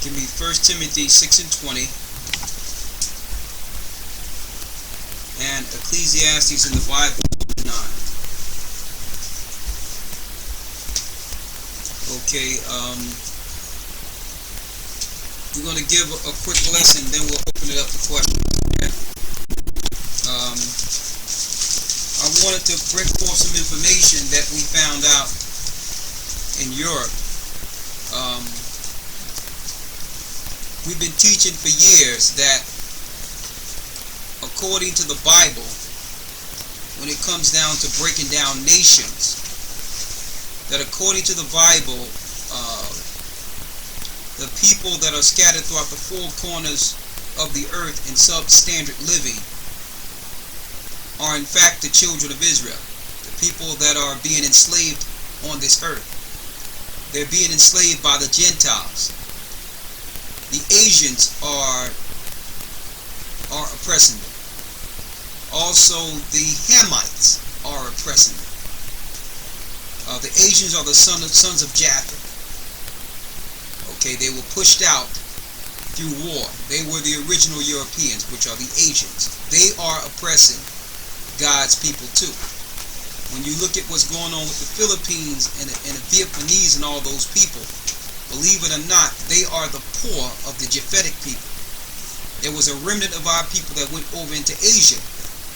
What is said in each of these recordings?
Give me 1 Timothy 6:20 and Ecclesiastes in the Bible 9. Okay, we're going to give a quick lesson, then we'll open it up to questions. Okay? I wanted to bring forth some information that we found out in Europe. We've been teaching for years that according to the Bible, when it comes down to breaking down nations, that according to the Bible, the people that are scattered throughout the four corners of the earth in substandard living are in fact the children of Israel, the people that are being enslaved on this earth. They're being enslaved by the Gentiles. The Asians are oppressing them. Also, the Hamites are oppressing them. The Asians are the sons of Japheth. Okay, they were pushed out through war. They were the original Europeans, which are the Asians. They are oppressing God's people too. When you look at what's going on with the Philippines and the Vietnamese and all those people, believe it or not, they are the poor of the Japhetic people. There was a remnant of our people that went over into Asia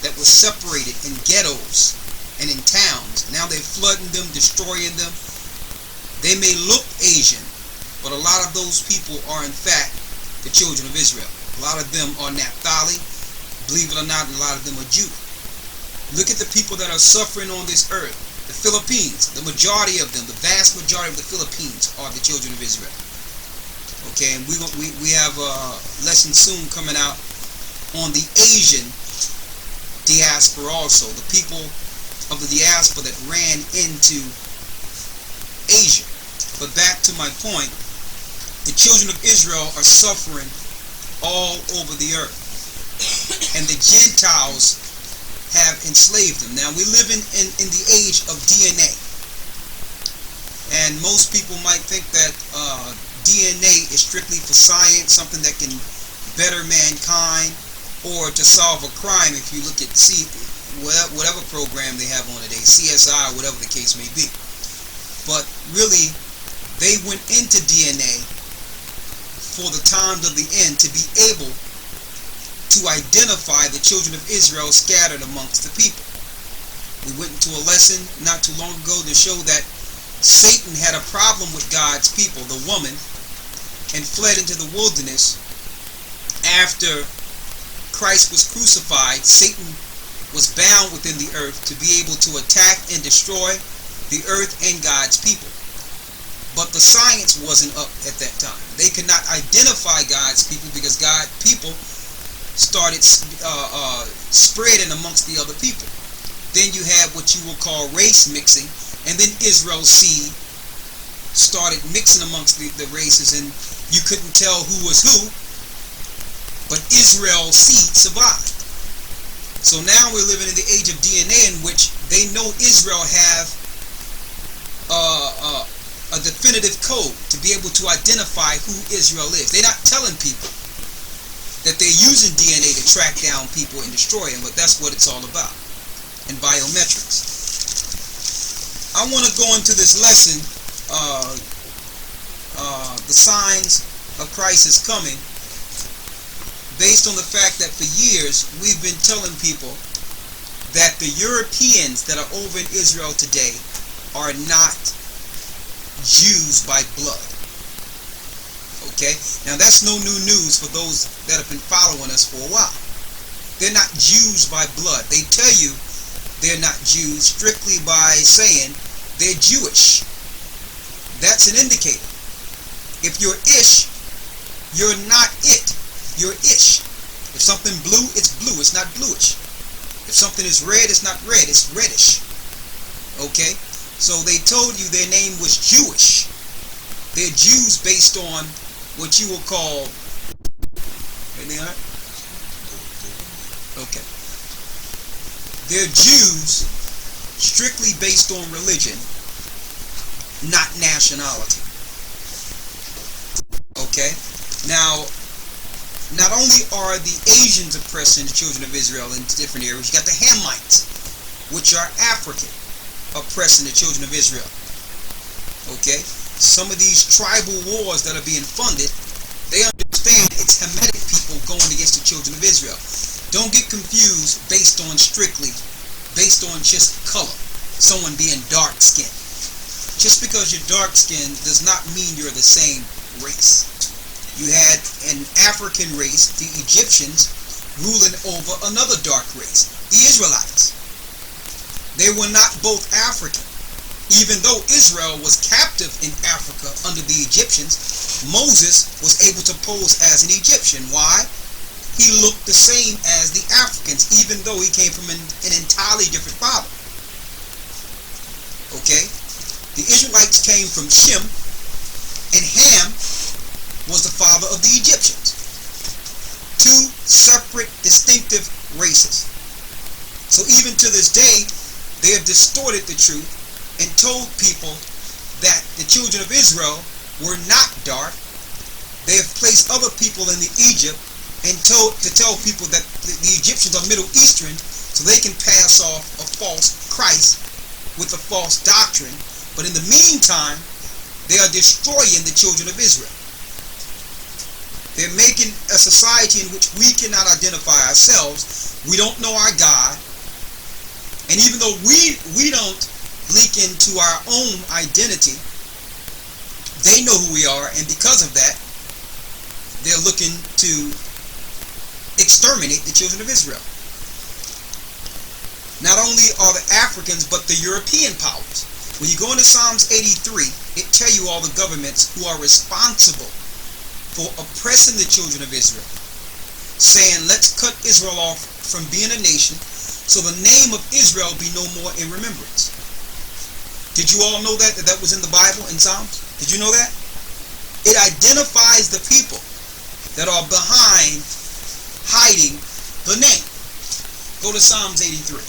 that was separated in ghettos and in towns. Now they're flooding them, destroying them. They may look Asian, but a lot of those people are in fact the children of Israel. A lot of them are Naphtali. Believe it or not, a lot of them are Judah. Look at the people that are suffering on this earth. The Philippines, the majority of them, the vast majority of the Philippines are the children of Israel. Okay, and we have a lesson soon coming out on the Asian diaspora also, the people of the diaspora that ran into Asia. But back to my point, the children of Israel are suffering all over the earth, and the Gentiles have enslaved them. Now we live in the age of DNA, and most people might think that DNA is strictly for science, something that can better mankind or to solve a crime. If you look at whatever program they have on today, CSI, whatever the case may be. But really, they went into DNA for the times of the end to be able to identify the children of Israel scattered amongst the people. We went into a lesson not too long ago to show that Satan had a problem with God's people, the woman, and fled into the wilderness. After Christ was crucified, Satan was bound within the earth to be able to attack and destroy the earth and God's people. But the science wasn't up at that time. They could not identify God's people because God's people started spreading amongst the other people. Then you had what you will call race mixing, and then Israel's seed started mixing amongst the races, and you couldn't tell who was who, but Israel's seed survived. So now we're living in the age of DNA, in which they know Israel have a definitive code to be able to identify who Israel is. They're not telling people that they're using DNA to track down people and destroy them, but that's what it's all about, in biometrics. I want to go into this lesson, the signs of Christ is coming, based on the fact that for years we've been telling people that the Europeans that are over in Israel today are not Jews by blood. Okay, now that's no new news for those that have been following us for a while. They're not Jews by blood. They tell you they're not Jews strictly by saying they're Jewish. That's an indicator. If you're Ish, you're not it. You're Ish. If something blue, it's blue. It's not bluish. If something is red, it's not red. It's reddish. Okay, so they told you their name was Jewish. They're Jews based on what you will call, anything all right? Okay. They're Jews strictly based on religion, not nationality. Okay? Now, not only are the Asians oppressing the children of Israel in different areas, you got the Hamites, which are African, oppressing the children of Israel. Okay? Some of these tribal wars that are being funded, they understand it's Hamitic people going against the children of Israel. Don't get confused based on just color. Someone being dark-skinned. Just because you're dark-skinned does not mean you're the same race. You had an African race, the Egyptians, ruling over another dark race, the Israelites. They were not both African. Even though Israel was captive in Africa under the Egyptians, Moses was able to pose as an Egyptian. Why? He looked the same as the Africans, even though he came from an entirely different father. Okay? The Israelites came from Shem, and Ham was the father of the Egyptians. Two separate, distinctive races. So even to this day, they have distorted the truth and told people that the children of Israel were not dark. They have placed other people in the Egypt and to tell people that the Egyptians are Middle Eastern so they can pass off a false Christ with a false doctrine. But in the meantime, they are destroying the children of Israel. They're making a society in which we cannot identify ourselves. We don't know our God. And even though we don't leak into our own identity, they know who we are, and because of that, they're looking to exterminate the children of Israel. Not only are the Africans, but the European powers. When you go into Psalms 83, it tells you all the governments who are responsible for oppressing the children of Israel, saying, let's cut Israel off from being a nation, so the name of Israel be no more in remembrance. Did you all know that was in the Bible in Psalms? Did you know that? It identifies the people that are behind hiding the name. Go to Psalms 83.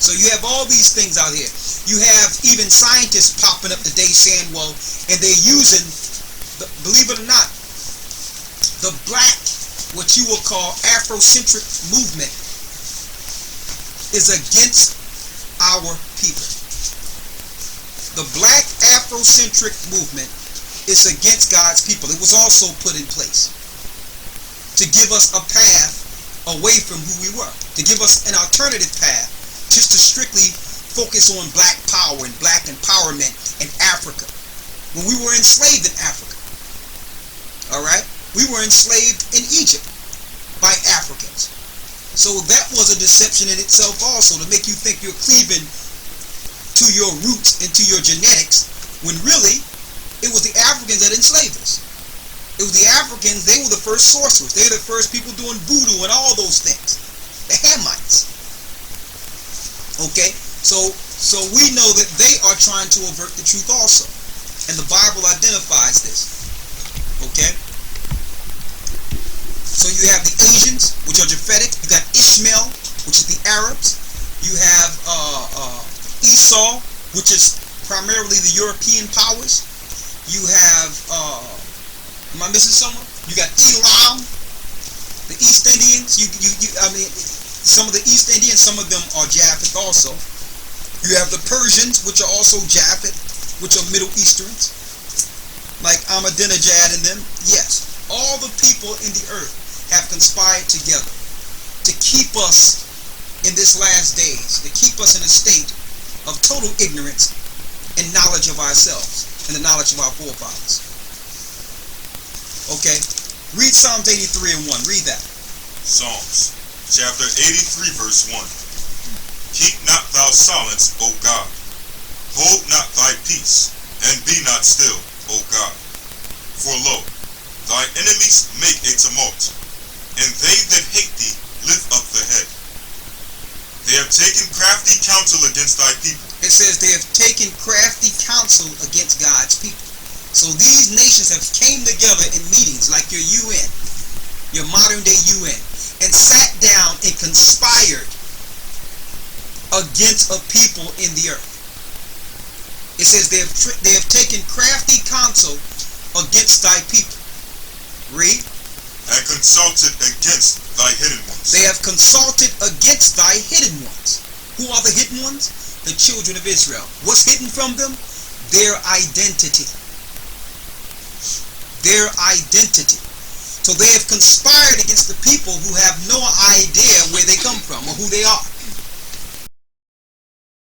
So you have all these things out here. You have even scientists popping up today saying, well, and they're using, believe it or not, the black, what you will call Afrocentric movement is against our people. The black Afrocentric movement is against God's people. It was also put in place to give us a path away from who we were, to give us an alternative path, just to strictly focus on black power and black empowerment in Africa. When we were enslaved in Africa, all right, we were enslaved in Egypt by Africans. So that was a deception in itself also, to make you think you're cleaving to your roots and to your genetics, when really it was the Africans that enslaved us. It was the Africans, they were the first sorcerers. They were the first people doing voodoo and all those things. The Hamites. Okay? So we know that they are trying to avert the truth also. And the Bible identifies this. Okay? So you have the Asians, which are Japhetic. You got Ishmael, which is the Arabs. You have Esau, which is primarily the European powers. You have, am I missing someone? You got Elam, the East Indians. I mean, some of the East Indians, some of them are Japheth also. You have the Persians, which are also Japheth, which are Middle Easterns, like Ahmadinejad and them. Yes, all the people in the earth have conspired together to keep us in this last days, to keep us in a state of total ignorance and knowledge of ourselves and the knowledge of our forefathers. Okay, read Psalms 83 and 1. Read that. Psalms chapter 83 verse 1. Keep not thou silence, O God. Hold not thy peace, and be not still, O God. For lo, thy enemies make a tumult, and they that hate thee lift up the head. They have taken crafty counsel against thy people. It says they have taken crafty counsel against God's people. So these nations have came together in meetings like your UN, your modern day UN, and sat down and conspired against a people in the earth. It says they have taken crafty counsel against thy people. Read. And consulted against thy hidden ones. They have consulted against thy hidden ones. Who are the hidden ones? The children of Israel. What's hidden from them? Their identity. Their identity. So they have conspired against the people who have no idea where they come from or who they are.